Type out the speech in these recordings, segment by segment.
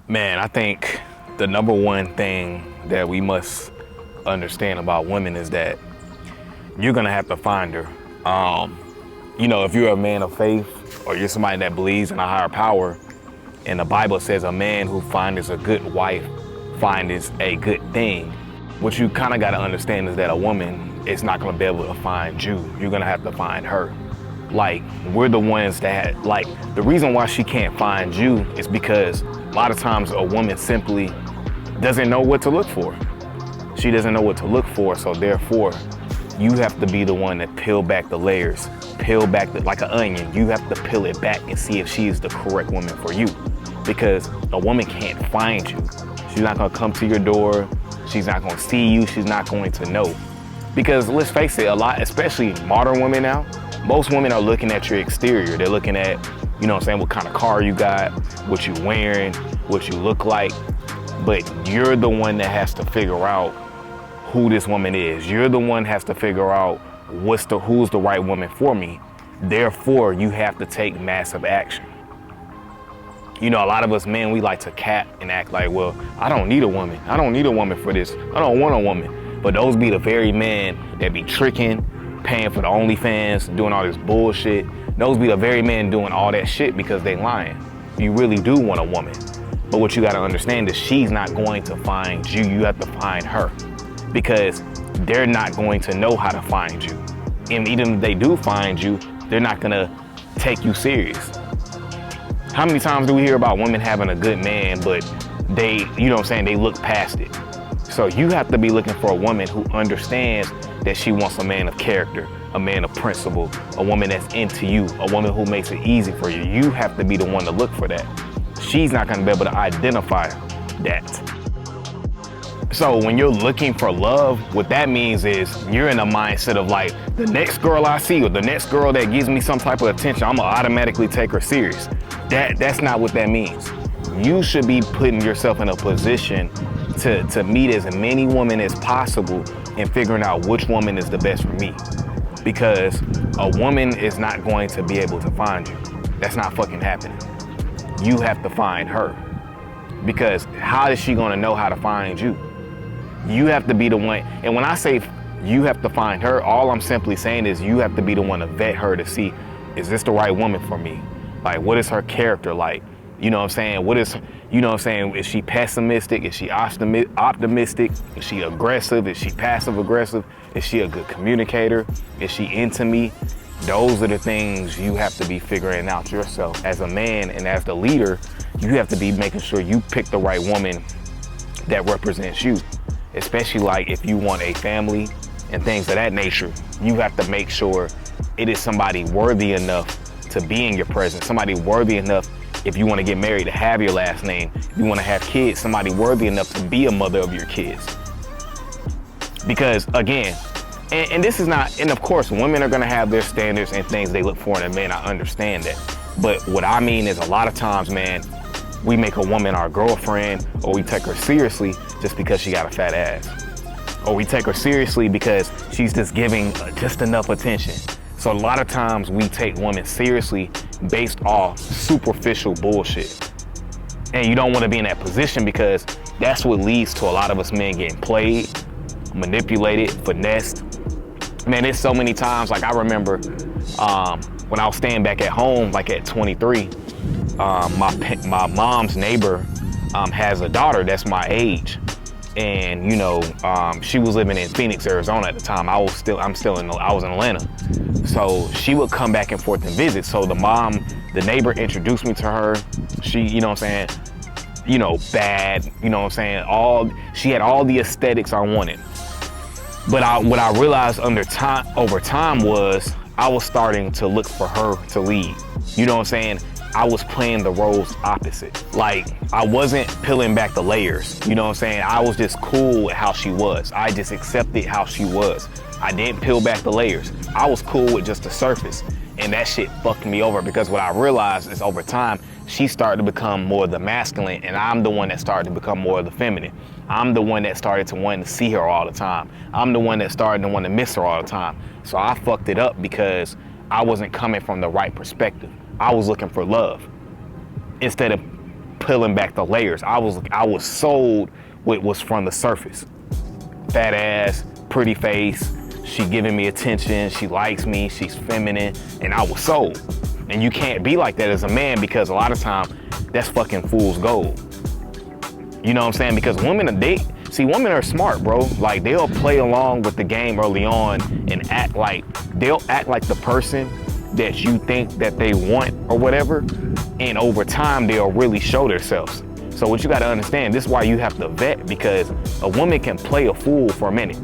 Man, I think the number one thing that we must understand about women is that you're gonna have to find her. If you're a man of faith or you're somebody that believes in a higher power, and the Bible says a man who finds a good wife finds a good thing. What you kind of got to understand is that a woman is not gonna be able to find you. You're gonna have to find her. Like, we're the ones that, like, the reason why she can't find you is because a lot of times a woman simply doesn't know what to look for. She doesn't know what to look for, so therefore, you have to be the one that peel back the layers, like an onion. You have to peel it back and see if she is the correct woman for you. Because a woman can't find you. She's not gonna come to your door. She's not gonna see you. She's not going to know. Because let's face it, a lot, especially modern women now, most women are looking at your exterior. They're looking at, what kind of car you got, what you wearing, what you look like. But you're the one that has to figure out who this woman is. You're the one that has to figure out who's the right woman for me. Therefore, you have to take massive action. A lot of us men, we like to cap and act like, well, I don't need a woman. I don't need a woman for this. I don't want a woman. But those be the very men that be tricking, paying for the OnlyFans, doing all this bullshit. Those be the very men doing all that shit because they lying. You really do want a woman. But what you gotta understand is she's not going to find you. You have to find her. Because they're not going to know how to find you. And even if they do find you, they're not gonna take you serious. How many times do we hear about women having a good man, but they look past it? So you have to be looking for a woman who understands that she wants a man of character, a man of principle, a woman that's into you, a woman who makes it easy for you. You have to be the one to look for that. She's not gonna be able to identify that. So when you're looking for love, what that means is you're in a mindset of like, the next girl I see or the next girl that gives me some type of attention, I'm gonna automatically take her serious. That's not what that means. You should be putting yourself in a position to meet as many women as possible and figuring out which woman is the best for me. Because a woman is not going to be able to find you. That's not fucking happening. You have to find her. Because how is she gonna know how to find you? You have to be the one, and when I say you have to find her, all I'm simply saying is you have to be the one to vet her to see, is this the right woman for me? Like, what is her character like? Is she pessimistic? Is she optimistic? Is she aggressive? Is she passive aggressive? Is she a good communicator? Is she into me? Those are the things you have to be figuring out yourself. As a man and as the leader, you have to be making sure you pick the right woman that represents you. Especially like if you want a family and things of that nature, you have to make sure it is somebody worthy enough to be in your presence, somebody worthy enough if you want to get married to have your last name, if you want to have kids, somebody worthy enough to be a mother of your kids. Because again, and this is not, and of course women are going to have their standards and things they look for in a man, I understand that. But what I mean is a lot of times, man, we make a woman our girlfriend, or we take her seriously just because she got a fat ass. Or we take her seriously because she's just giving just enough attention. So a lot of times we take women seriously based off superficial bullshit. And you don't want to be in that position because that's what leads to a lot of us men getting played, manipulated, finessed. Man, there's so many times, like I remember when I was staying back at home, like at 23, my mom's neighbor has a daughter that's my age. And she was living in Phoenix, Arizona at the time. I was in Atlanta. So she would come back and forth and visit. So the neighbor introduced me to her. She, bad, she had all the aesthetics I wanted. But what I realized over time was I was starting to look for her to lead. I was playing the roles opposite. Like, I wasn't peeling back the layers. I was just cool with how she was. I just accepted how she was. I didn't peel back the layers. I was cool with just the surface. And that shit fucked me over because what I realized is over time, she started to become more of the masculine and I'm the one that started to become more of the feminine. I'm the one that started to want to see her all the time. I'm the one that started to want to miss her all the time. So I fucked it up because I wasn't coming from the right perspective. I was looking for love instead of peeling back the layers. I was sold what was from the surface. Fat ass, pretty face, she giving me attention, she likes me, she's feminine, and I was sold. And you can't be like that as a man, because a lot of time that's fucking fool's gold. You know what I'm saying? Because women are smart, bro. Like, they'll play along with the game early on and they'll act like the person that you think that they want or whatever. And over time, they'll really show themselves. So what you got to understand, this is why you have to vet, because a woman can play a fool for a minute.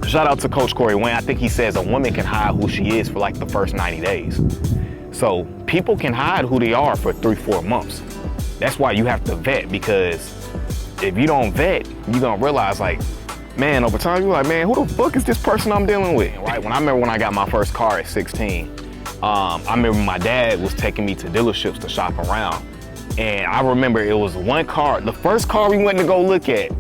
Shout out to Coach Corey Wayne. I think he says a woman can hide who she is for like the first 90 days. So people can hide who they are for 3-4 months. That's why you have to vet, because if you don't vet, you're gonna realize, like, man, over time, you're like, man, who the fuck is this person I'm dealing with, right? When I got my first car at 16, I remember my dad was taking me to dealerships to shop around. And I remember it was one car, the first car we went to go look at,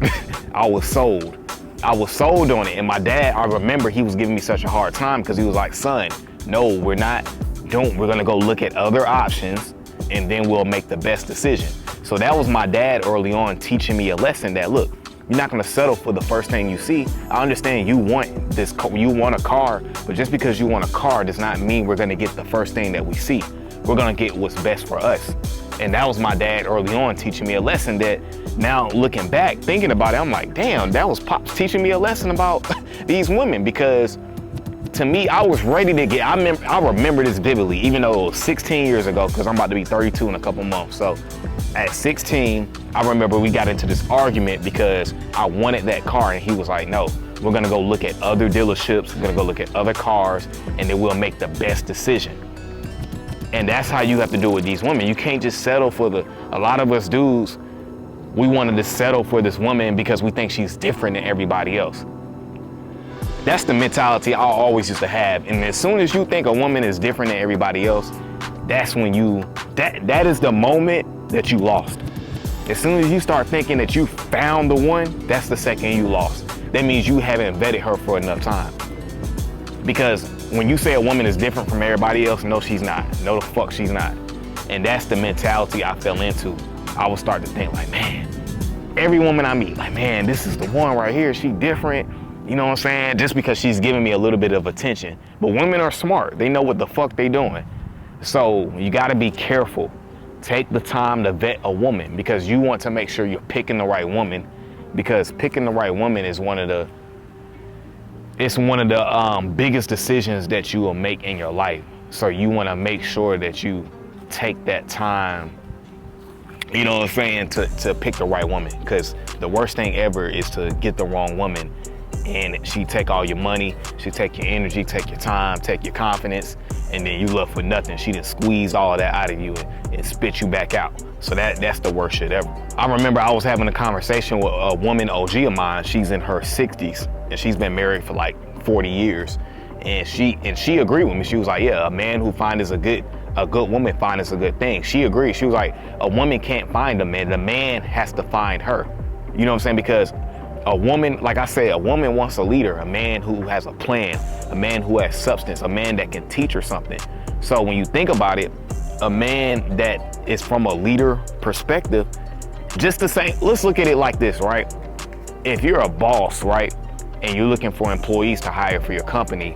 I was sold. I was sold on it. And my dad, I remember he was giving me such a hard time, because he was like, son, no, we're gonna go look at other options, and then we'll make the best decision. So that was my dad early on teaching me a lesson that, look, you're not gonna settle for the first thing you see. I understand you want a car, but just because you want a car does not mean we're gonna get the first thing that we see. We're gonna get what's best for us. And that was my dad early on teaching me a lesson that, now looking back, thinking about it, I'm like, damn, that was Pops teaching me a lesson about these women, because to me, I was ready to get, I remember this vividly, even though it was 16 years ago, because I'm about to be 32 in a couple months. So at 16, I remember we got into this argument because I wanted that car, and he was like, no, we're gonna go look at other dealerships, we're gonna go look at other cars, and then we'll make the best decision. And that's how you have to do it with these women. You can't just settle for a lot of us dudes, we wanted to settle for this woman because we think she's different than everybody else. That's the mentality I always used to have. And as soon as you think a woman is different than everybody else, that's when that is the moment that you lost. As soon as you start thinking that you found the one, that's the second you lost. That means you haven't vetted her for enough time. Because when you say a woman is different from everybody else, no, she's not. No, the fuck she's not. And that's the mentality I fell into. I would start to think like, man, every woman I meet, like, man, this is the one right here, she different. You know what I'm saying? Just because she's giving me a little bit of attention. But women are smart. They know what the fuck they doing. So you gotta be careful. Take the time to vet a woman, because you want to make sure you're picking the right woman, because picking the right woman is one of the biggest decisions that you will make in your life. So you wanna make sure that you take that time, you know what I'm saying, to pick the right woman. Because the worst thing ever is to get the wrong woman, and she take all your money, she take your energy, take your time, take your confidence, and then you left with nothing. She just squeezed all of that out of you and spit you back out. So that's the worst shit ever. I remember I was having a conversation with a woman OG of mine. She's in her 60s, and she's been married for like 40 years. And she agreed with me. She was like, yeah, a man who finds a good woman finds a good thing. She agreed. She was like, a woman can't find a man. The man has to find her. You know what I'm saying? Because a woman, like I said, a woman wants a leader, a man who has a plan, a man who has substance, a man that can teach her something. So when you think about it, a man that is from a leader perspective, just the same, let's look at it like this, right? If you're a boss, right, and you're looking for employees to hire for your company,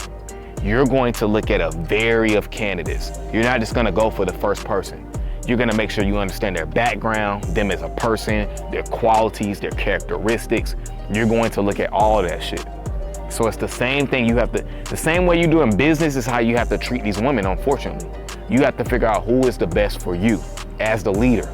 you're going to look at a variety of candidates. You're not just gonna go for the first person. You're gonna make sure you understand their background, them as a person, their qualities, their characteristics. You're going to look at all of that shit. So it's the same thing the same way you do in business is how you have to treat these women, unfortunately. You have to figure out who is the best for you as the leader.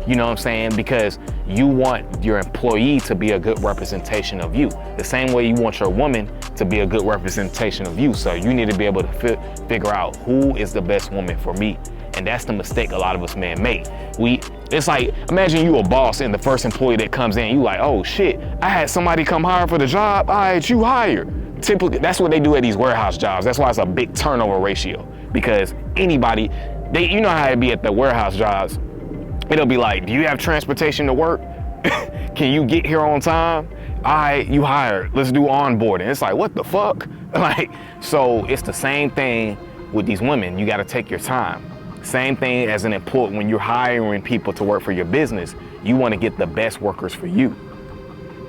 You know what I'm saying? Because you want your employee to be a good representation of you. The same way you want your woman to be a good representation of you. So you need to be able to figure out who is the best woman for me. And that's the mistake a lot of us men make. It's like, imagine you a boss and the first employee that comes in, you like, oh shit, I had somebody come hire for the job, all right, you hire. Typically, that's what they do at these warehouse jobs. That's why it's a big turnover ratio, because anybody, you know how it be at the warehouse jobs. It'll be like, do you have transportation to work? Can you get here on time? All right, you hired, let's do onboarding. It's like, what the fuck? Like, so it's the same thing with these women. You gotta take your time. Same thing as an employee. When you're hiring people to work for your business, you want to get the best workers for you,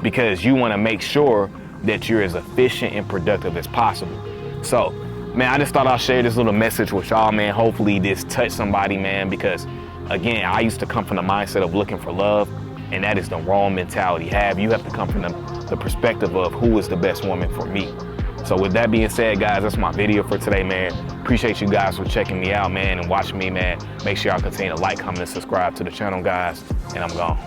because you want to make sure that you're as efficient and productive as possible. So, man, I just thought I'll share this little message with y'all, man. Hopefully this touched somebody, man, because again, I used to come from the mindset of looking for love, and that is the wrong mentality to have. You have to come from the perspective of who is the best woman for me. So with that being said, guys, that's my video for today, man. Appreciate you guys for checking me out, man, and watching me, man. Make sure y'all continue to like, comment, and subscribe to the channel, guys, and I'm gone.